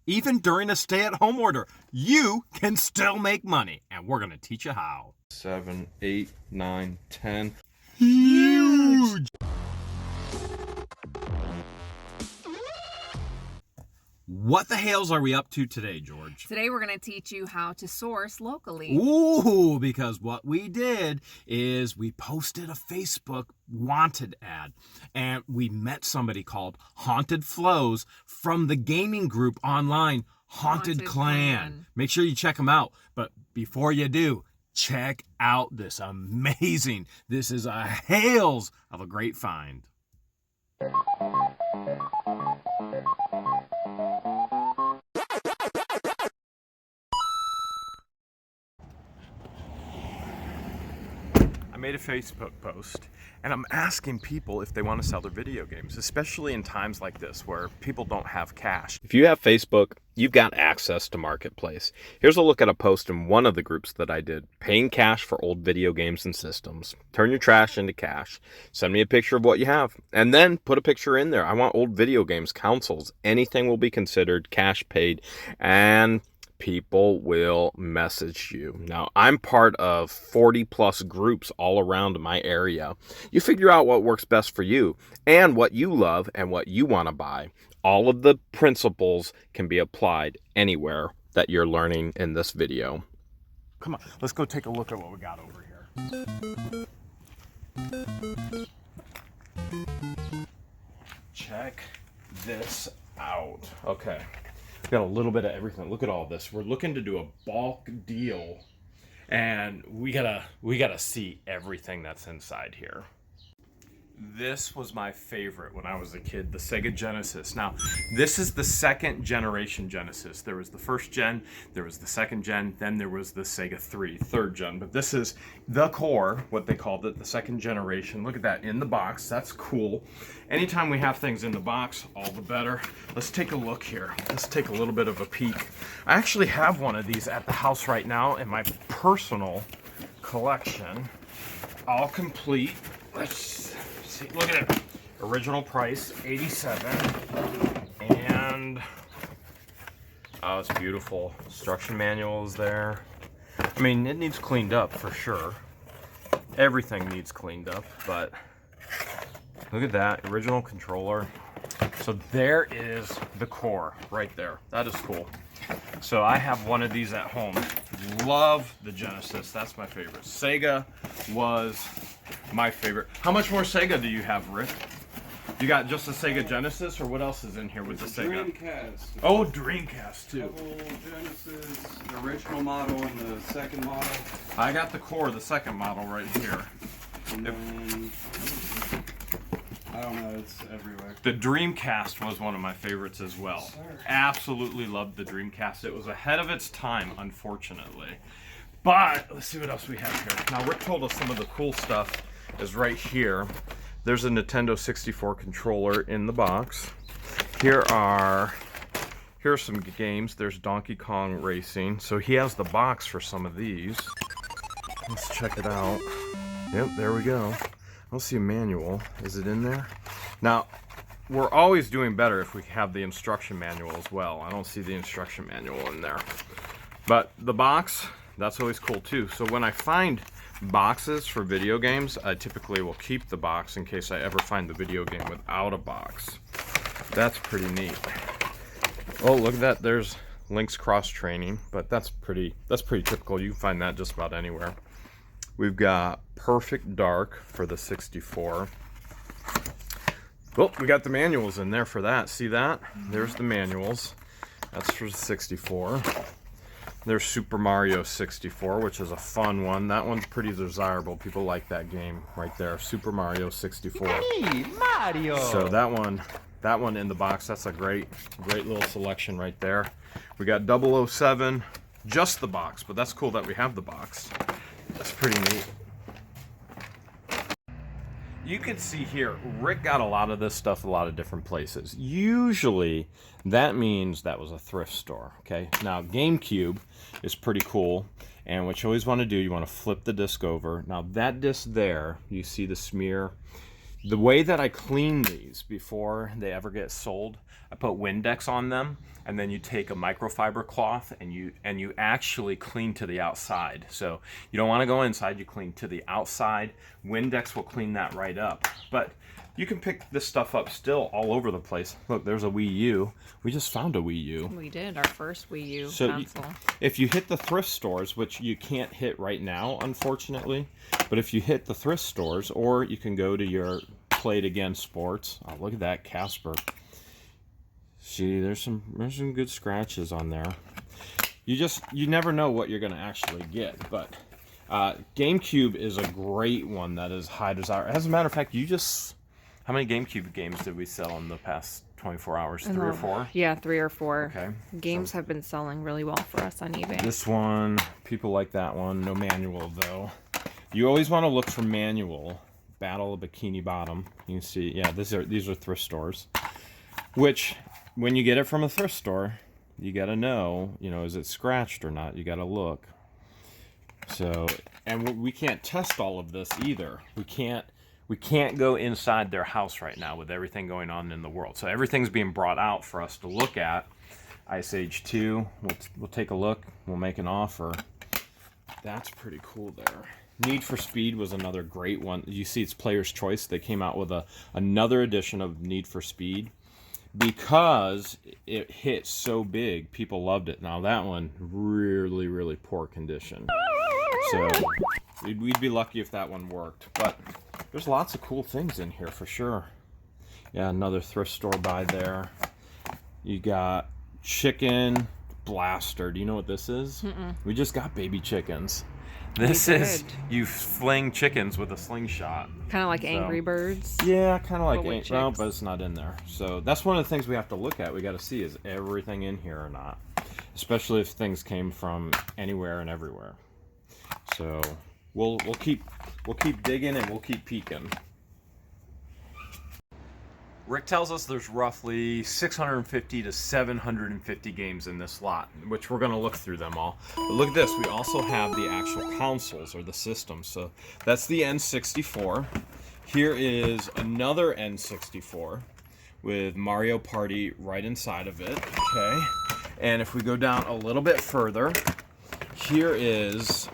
Even during a stay-at-home order, you can still make money, and we're going to teach you how. 7, 8, 9, 10. Huge! What the Hales are we up to today, George? Today we're going to teach you how to source locally. Ooh, because what we did is we posted a Facebook wanted ad, and we met somebody called Haunted Flows from the gaming group online, Haunted Clan. Make sure you check them out. But before you do, check out this amazing, this is a Hales of a great find. I made a Facebook post and I'm asking people if they want to sell their video games, especially in times like this where people don't have cash. If you have Facebook, you've got access to Marketplace. Here's a look at a post in one of the groups that I did, paying cash for old video games and systems. Turn your trash into cash. Send me a picture of what you have, and then put a picture in there. I want old video games, consoles, anything will be considered cash paid, and people will message you. Now, I'm part of 40 plus groups all around my area. You figure out what works best for you and what you love and what you want to buy. All of the principles can be applied anywhere that you're learning in this video. Come on, let's go take a look at what we got over here. Check this out. Okay. Got a little bit of everything. Look at all this. We're looking to do a bulk deal, and we gotta see everything that's inside here. This was my favorite when I was a kid, the Sega Genesis. Now, this is the second generation Genesis. There was the first gen, there was the second gen, then there was the Sega 3, third gen. But this is the core, what they called it, the second generation. Look at that in the box. That's cool. Anytime we have things in the box, all the better. Let's take a look here. Let's take a little bit of a peek. I actually have one of these at the house right now in my personal collection. All complete. Let's see. Look at it. Original price, $87. And oh, it's beautiful. Instruction manual is there. I mean, it needs cleaned up for sure. Everything needs cleaned up, but look at that. Original controller. So there is the core right there. That is cool. So I have one of these at home. Love the Genesis. That's my favorite. Sega was my favorite. How much more Sega do you have, Rick? You got just the Sega Genesis, or what else is in here with the Sega? Dreamcast. Oh, Dreamcast too. Double Genesis, the original model and the second model. I got the core, the second model right here. And then, I don't know, it's everywhere. The Dreamcast was one of my favorites as well. Sir. Absolutely loved the Dreamcast. It was ahead of its time, unfortunately. But let's see what else we have here. Now, Rick told us some of the cool stuff is right here. There's a Nintendo 64 controller in the box. Here are some games. There's Donkey Kong Racing. So he has the box for some of these. Let's check it out. Yep, there we go. I don't see a manual. Is it in there? Now, we're always doing better if we have the instruction manual as well. I don't see the instruction manual in there. But the box, that's always cool too. So when I find boxes for video games, I typically will keep the box in case I ever find the video game without a box. That's pretty neat. Oh, look at that. There's Link's Cross Training, but that's pretty typical. You can find that just about anywhere. We've got Perfect Dark for the 64. Oh, we got the manuals in there for that. See that? There's the manuals. That's for the 64. There's Super Mario 64, which is a fun one. That one's pretty desirable. People like that game right there. Super Mario 64. Hey, Mario! So that one in the box, that's a great little selection right there. We got 007, just the box, but that's cool that we have the box. That's pretty neat. You can see here, Rick got a lot of this stuff a lot of different places. Usually, that means that was a thrift store, okay? Now, GameCube is pretty cool, and what you always want to do, you want to flip the disc over. Now, that disc there, you see the smear, The way that I clean these before they ever get sold, I put Windex on them, and then you take a microfiber cloth and you actually clean to the outside. So you don't want to go inside, you clean to the outside. Windex will clean that right up. But you can pick this stuff up still all over the place. Look, there's a Wii U. We just found a Wii U. We did, our first Wii U console. If you hit the thrift stores, which you can't hit right now, unfortunately, but if you hit the thrift stores, or you can go to your Play It Again Sports. Oh, look at that Casper. See, there's some good scratches on there. You never know what you're going to actually get, but GameCube is a great one that is high desire. As a matter of fact, how many GameCube games did we sell in the past 24 hours? 3 or 4? Yeah, 3 or 4. Okay. Games have been selling really well for us on eBay. This one, people like that one. No manual, though. You always want to look for manual. Battle of Bikini Bottom. You can see, yeah, these are thrift stores. Which, when you get it from a thrift store, you got to know, is it scratched or not? You got to look. So, and we can't test all of this either. We can't go inside their house right now with everything going on in the world. So everything's being brought out for us to look at. Ice Age 2, we'll take a look. We'll make an offer. That's pretty cool there. Need for Speed was another great one. You see, it's Player's Choice. They came out with another edition of Need for Speed. Because it hit so big, people loved it. Now that one, really, really poor condition. So we'd be lucky if that one worked. But there's lots of cool things in here for sure. Yeah, another thrift store buy there. You got chicken blaster. Do you know what this is? We just got baby chickens. This is, you fling chickens with a slingshot. Kind of like Angry Birds. Yeah, kind of like, well, but it's not in there. So that's one of the things we have to look at. We got to see, is everything in here or not? Especially if things came from anywhere and everywhere. So we'll keep digging and we'll keep peeking. Rick tells us there's roughly 650 to 750 games in this lot, which we're going to look through them all. But look at this. We also have the actual consoles or the systems. So that's the N64. Here is another N64 with Mario Party right inside of it. Okay. And if we go down a little bit further, here is,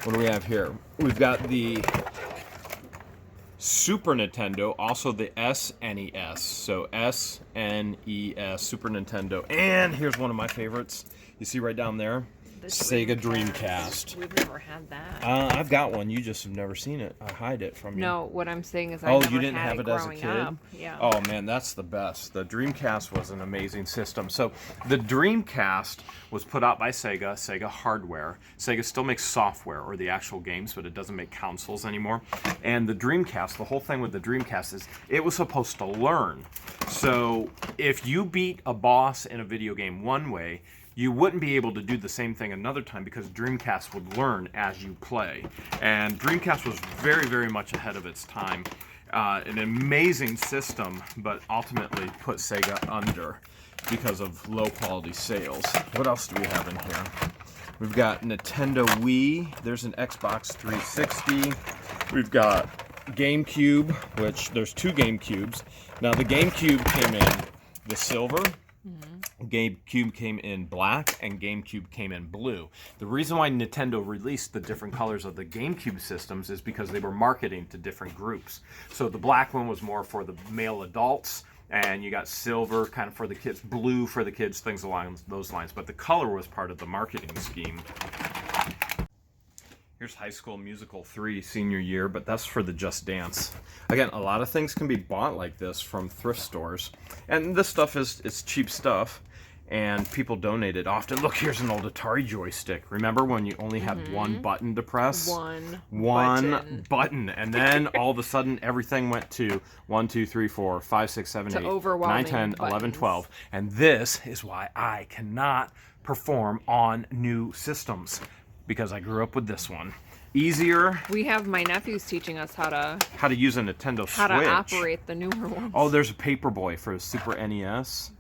what do we have here? We've got the Super Nintendo, also the SNES. So SNES, Super Nintendo. And here's one of my favorites. You see right down there? Sega Dreamcast. We've never had that. I've got one. You just have never seen it. I hide it from you. No, what I'm saying is you didn't have it as a kid? Up. Yeah. Oh man, that's the best. The Dreamcast was an amazing system. So the Dreamcast was put out by Sega, Sega hardware. Sega still makes software or the actual games, but it doesn't make consoles anymore. And the Dreamcast, the whole thing with the Dreamcast is it was supposed to learn. So if you beat a boss in a video game one way, you wouldn't be able to do the same thing another time because Dreamcast would learn as you play. And Dreamcast was very, very much ahead of its time. An amazing system, but ultimately put Sega under because of low quality sales. What else do we have in here? We've got Nintendo Wii. There's an Xbox 360. We've got GameCube, which there's 2 GameCubes. Now the GameCube came in the silver. GameCube came in black and GameCube came in blue. The reason why Nintendo released the different colors of the GameCube systems is because they were marketing to different groups. So the black one was more for the male adults, and you got silver kind of for the kids, blue for the kids, things along those lines. But the color was part of the marketing scheme. Here's High School Musical 3 senior year, but that's for the Just Dance. Again, a lot of things can be bought like this from thrift stores. And this stuff is cheap stuff, and people donate it often. Look, here's an old Atari joystick. Remember when you only had one button to press? One button. And then all of a sudden, everything went to 1, 2, 3, 4, 5, 6, 7, 8, 9, 10, 11, 12. And this is why I cannot perform on new systems, because I grew up with this one. Easier. We have my nephews teaching us how to use a Nintendo Switch. How to operate the newer ones. Oh, there's a Paperboy for Super NES.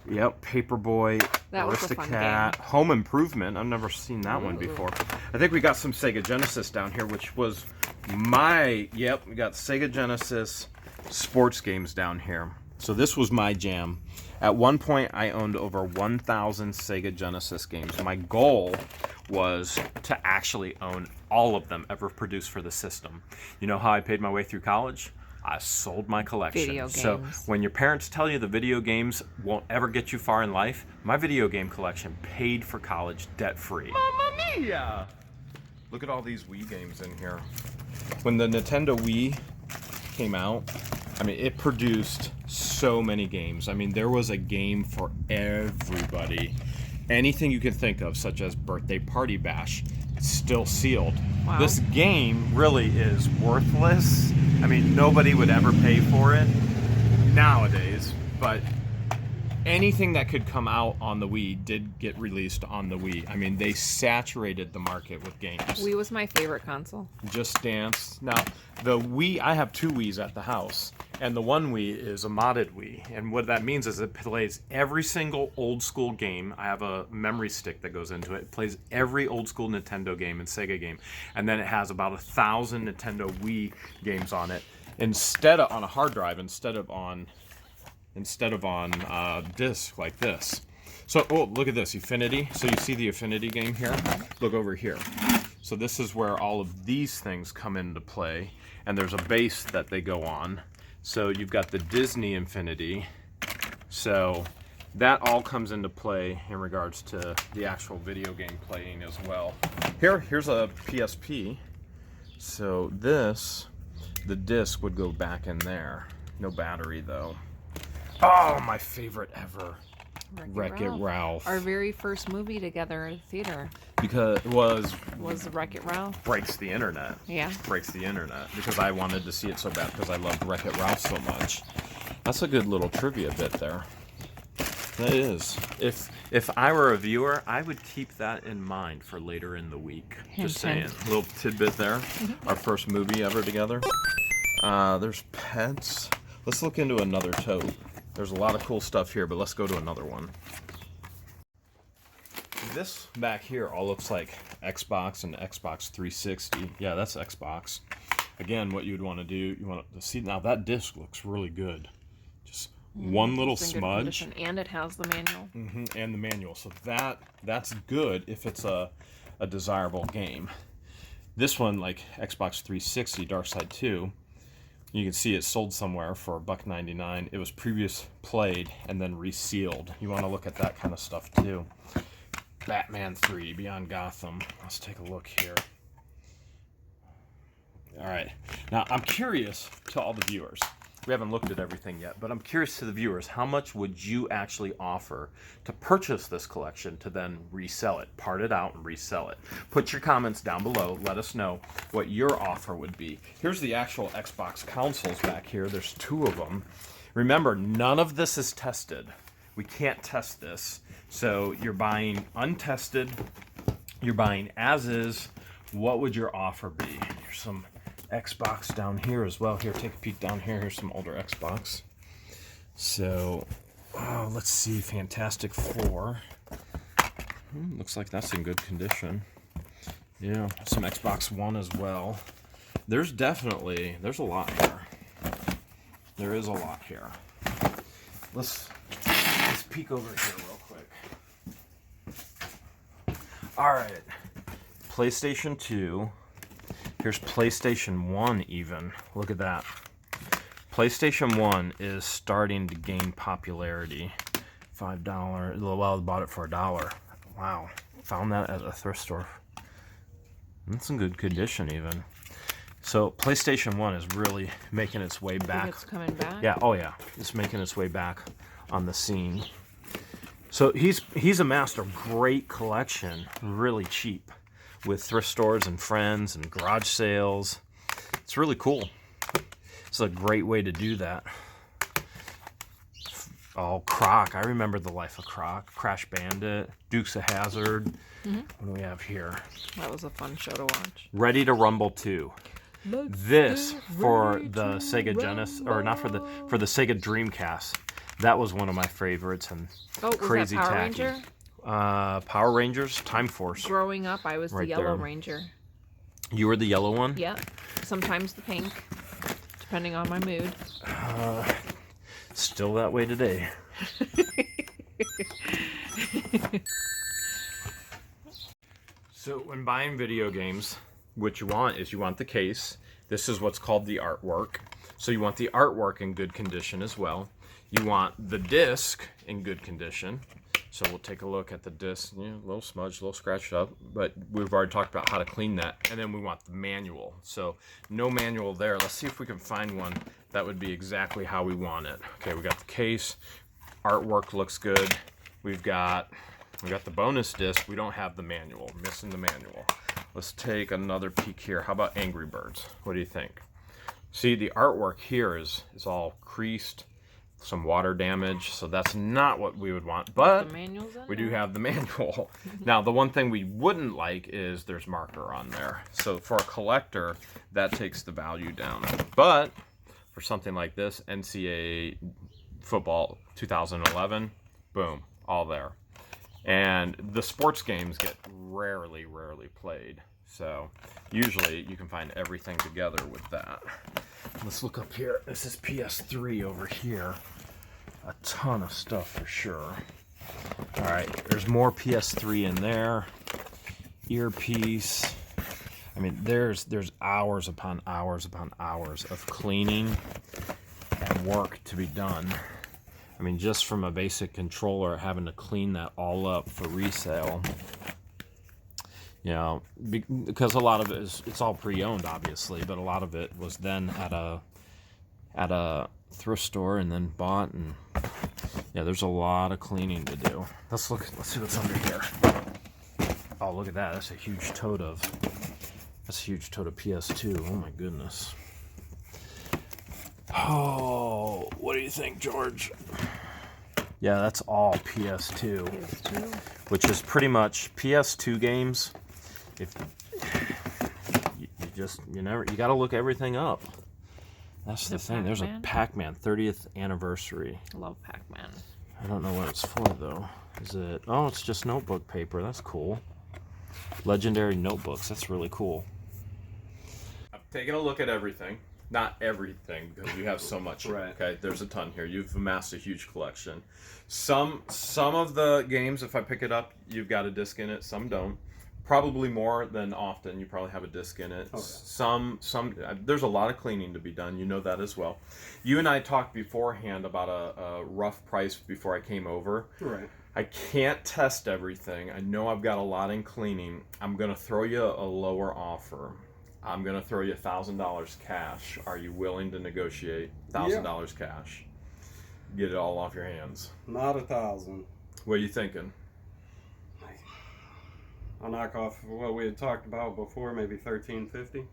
Yep, Paperboy, that was a fun Aristocat, game. Home Improvement. I've never seen that one before. I think we got some Sega Genesis down here, which was we got Sega Genesis, sports games down here. So this was my jam. At one point, I owned over 1,000 Sega Genesis games. My goal was to actually own all of them ever produced for the system. You know how I paid my way through college? I sold my collection. Video So games. when your parents tell you the video games won't ever get you far in life, my video game collection paid for college debt-free. Mamma mia! Look at all these Wii games in here. When the Nintendo Wii came out, I mean, it produced so many games. I mean, there was a game for everybody. Anything you can think of, such as Birthday Party Bash, still sealed. Wow. This game really is worthless. I mean, nobody would ever pay for it nowadays, but anything that could come out on the Wii did get released on the Wii. I mean, they saturated the market with games. Wii was my favorite console. Just Dance. Now, the Wii, I have 2 Wiis at the house, and the one Wii is a modded Wii. And what that means is it plays every single old school game. I have a memory stick that goes into it. It plays every old school Nintendo game and Sega game. And then it has about 1,000 Nintendo Wii games on it. Instead of on a hard drive, instead of on disc like this. So, oh, look at this, Affinity. So you see the Affinity game here? Look over here. So this is where all of these things come into play, and there's a base that they go on. So you've got the Disney Infinity. So that all comes into play in regards to the actual video game playing as well. Here's a PSP. So this, the disc would go back in there. No battery though. Oh, my favorite ever. Wreck-It Ralph. Our very first movie together at the theater Because it was Wreck-It Ralph. breaks the internet. Yeah. Breaks the internet because I wanted to see it so bad because I loved Wreck-It Ralph so much. That's a good little trivia bit there. That is. If I were a viewer, I would keep that in mind for later in the week. Hint, Just saying. hint. Little tidbit there. Our first movie ever together. There's pets. Let's look into another tote. There's a lot of cool stuff here, but let's go to another one. This back here all looks like Xbox and Xbox 360. Yeah, that's Xbox. Again, what you'd want to do, you want to see, now that disc looks really good. Just one little It's in good smudge. condition, and it has the manual. And the manual. So that's good if it's a desirable game. This one, like Xbox 360 Dark Side 2, you can see it sold somewhere for $1.99. It was previous played and then resealed. You want to look at that kind of stuff too. Batman 3 Beyond Gotham. Let's take a look here. All right. Now, I'm curious to all the viewers. We haven't looked at everything yet, but I'm curious to the viewers, how much would you actually offer to purchase this collection to then resell it, part it out and resell it? Put your comments down below. Let us know what your offer would be. Here's the actual Xbox consoles back here. There's 2 of them. Remember, none of this is tested. We can't test this. So you're buying untested. You're buying as is. What would your offer be? Here's some Xbox down here as well. Here, take a peek down here. Here's some older Xbox. So, let's see. Fantastic Four. Looks like that's in good condition. Yeah, some Xbox One as well. There's a lot here. There is a lot here. Let's peek over here real quick. All right. PlayStation 2. Here's PlayStation 1 even. Look at that. PlayStation 1 is starting to gain popularity. $5. Well, I bought it for $1. Wow. Found that at a thrift store. That's in good condition even. So PlayStation 1 is really making its way back. Think it's coming back? Yeah, oh yeah. It's making its way back on the scene. So he's amassed a great collection, really cheap, with thrift stores and friends and garage sales. It's really cool. It's a great way to do that. Oh, Croc. I remember the life of Croc. Crash Bandit, Dukes of Hazzard. What do we have here? That was a fun show to watch. Ready to Rumble 2. This for the Sega Genesis, or not for the Sega Dreamcast. That was one of my favorites and Oh, was crazy that Power tacky. Ranger? Power Rangers, Time Force. Growing up, I was Right the Yellow there. Ranger. You were the yellow one? Yeah. Sometimes the pink. Depending on my mood. Still that way today. So when buying video games, what you want is you want the case. This is what's called the artwork. So you want the artwork in good condition as well. You want the disc in good condition. So we'll take a look at the disc. A little smudged, a little scratched up, but we've already talked about how to clean that. And then we want the manual. So no manual there. Let's see if we can find one that would be exactly how we want it. Okay, we got the case. Artwork looks good. We got the bonus disc. We don't have the manual. Missing the manual. Let's take another peek here. How about Angry Birds? What do you think? See, the artwork here is all creased, some water damage, so that's not what we would want. But we do have the manual. Now, the one thing we wouldn't like is there's marker on there. So for a collector, that takes the value down. But for something like this, NCAA football 2011, boom, all there. And the sports games get rarely played. So usually you can find everything together with that. Let's look up here. This is PS3 over here. A ton of stuff for sure. All right, there's more PS3 in there. Earpiece. I mean, there's hours upon hours upon hours of cleaning and work to be done. I mean, just from a basic controller, having to clean that all up for resale. You know, because a lot of it is, it's all pre-owned, obviously, but a lot of it was then at a thrift store and then bought, and yeah, there's a lot of cleaning to do. Let's see what's under here. Oh, look at that. That's a huge tote of PS2. Oh my goodness. Oh, what do you think, George? Yeah, that's all PS2. PS2. Which is pretty much PS2 games. If you got to look everything up. That's the thing. There's a Pac-Man 30th anniversary. Love Pac-Man. I don't know what it's for though. Is it? Oh, it's just notebook paper. That's cool. Legendary notebooks. That's really cool. I've taken a look at everything. Not everything, because you have so much. Right. Okay, there's a ton here. You've amassed a huge collection. Some of the games, if I pick it up, you've got a disc in it. Some don't. Probably more than often. You probably have a disc in it. Okay. Some. There's a lot of cleaning to be done. You know that as well. You and I talked beforehand about a rough price before I came over. Right. I can't test everything. I know I've got a lot in cleaning. I'm gonna throw you a lower offer. I'm going to throw you $1,000 cash. Are you willing to negotiate $1,000 cash? Get it all off your hands. Not 1,000. What are you thinking? I'll knock off what we had talked about before, maybe $1,350.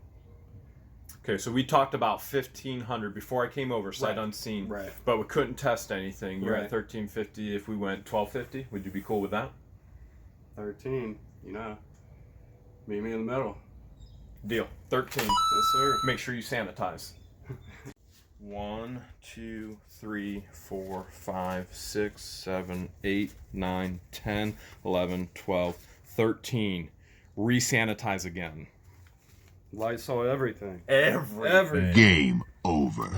Okay, so we talked about $1,500 before I came over, sight unseen. Right. But we couldn't test anything. You're Right. at $1,350. If we went $1,250, would you be cool with that? 13, meet me in the middle. Deal. 13. Yes, sir. Make sure you sanitize. 1, 2, 3, 4, 5, 6, 7, 8, 9, 10, 11, 12, 13. Resanitize again. Lysol everything. Everything. Game over.